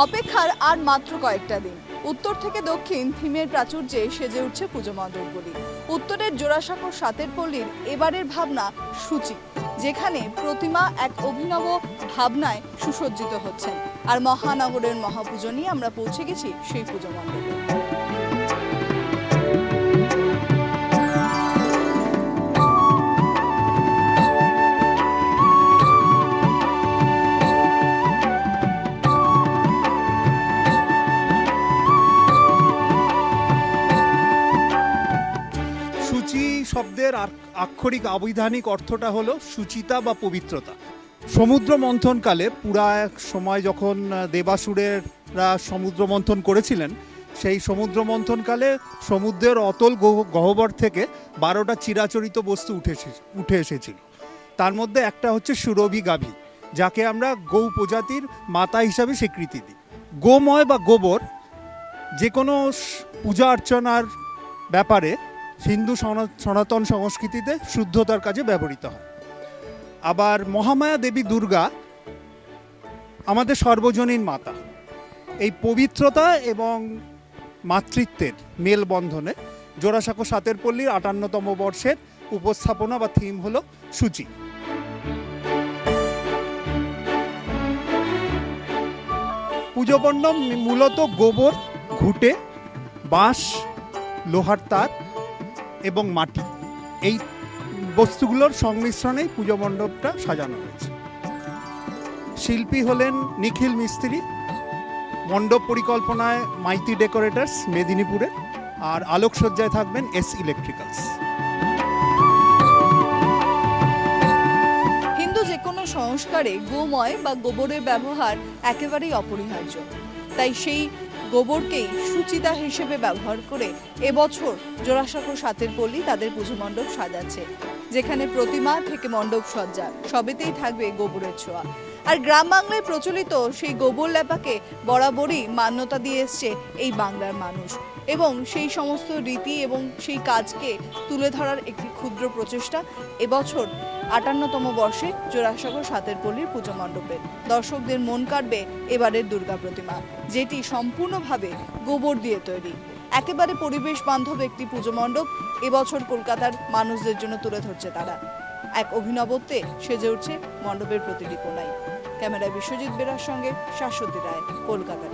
অপেক্ষার আর মাত্র কয়েকটা দিন। উত্তর থেকে দক্ষিণ থিমের প্রাচুর্যে সেজে উঠছে পুজো মণ্ডপগুলি। উত্তরের জোড়াসাঁকোর সাতেরপল্লীর এবারের ভাবনা সূচি, যেখানে প্রতিমা এক অভিনব ভাবনায় সুসজ্জিত হচ্ছেন। আর মহানগরের মহাপুজো নিয়ে আমরা পৌঁছে গেছি সেই পুজো মণ্ডপে। সূচি শব্দের আক্ষরিক আবিধানিক অর্থটা হলো সুচিতা বা পবিত্রতা। সমুদ্র মন্থনকালে পুরা এক সময় যখন দেবাসুরেরা সমুদ্র মন্থন করেছিলেন, সেই সমুদ্র মন্থনকালে সমুদ্রের অতল গহ্বর থেকে 12টা চিরাচরিত বস্তু উঠে এসেছিল। তার মধ্যে একটা হচ্ছে সুরভি গাভী, যাকে আমরা গৌ প্রজাতির মাতা হিসাবে স্বীকৃতি দিই। গোময় বা গোবর যে কোনো পূজা অর্চনার ব্যাপারে হিন্দু সনাতন সংস্কৃতিতে শুদ্ধতার কাজে ব্যবহৃত হয়। আবার মহামায়া দেবী দুর্গা আমাদের সর্বজনীন মাতা। এই পবিত্রতা এবং মাতৃত্বের মেলবন্ধনে জোড়াসাঁকো সাতেরপল্লীর 58তম বর্ষের উপস্থাপনা বা থিম হলো সূচি। পুজো মণ্ডপ মূলত গোবর, ঘুঁটে, বাঁশ, লোহার তার এবং মাটি, এই বস্তুগুলোর সংমিশ্রণেই পুজো মণ্ডপটা সাজানো হয়েছে। শিল্পী হলেন নিখিল মিস্ত্রি, মণ্ডপ পরিকল্পনায় মাইতি ডেকোরেটার্স মেদিনীপুরে, আর আলোকসজ্জায় থাকবেন এস ইলেকট্রিক্যালস। হিন্দু যে কোনো সংস্কারে গোময় বা গোবরের ব্যবহার একেবারেই অপরিহার্য। তাই সেই গোবরকেই সুচিতা হিসেবে ব্যবহার করে এবছর জোড়াসাঁকো সাতেরপল্লী তাদের পুজো মণ্ডপ সাজাচ্ছে, যেখানে প্রতিমা থেকে মণ্ডপ সজ্জা সবেতেই থাকবে গোবরের ছোঁয়া। আর গ্রাম বাংলায় প্রচলিত সেই গোবর লেপাকে বরাবরই মান্যতা দিয়ে এসছে এই বাংলার মানুষ, এবং সেই সমস্ত রীতি এবং সেই কাজকে তুলে ধরার একটি ক্ষুদ্র প্রচেষ্টা এবছর 58তম বর্ষে জোড়াসাঁকো সাতেরপল্লীর পুজো মণ্ডপে। দর্শকদের মন কাড়বে এবারের দুর্গা প্রতিমা, যেটি সম্পূর্ণভাবে গোবর দিয়ে তৈরি। একেবারে পরিবেশ বান্ধব একটি পুজো মণ্ডপ এবছর কলকাতার মানুষদের জন্য তুলে ধরছে তারা। এক অভিনবত্বে সেজে উঠছে মণ্ডপের প্রতিটি কোণায়। ক্যামেরায় বিশ্বজিৎ বেরার সঙ্গে শাশ্বতী রায়, কলকাতা।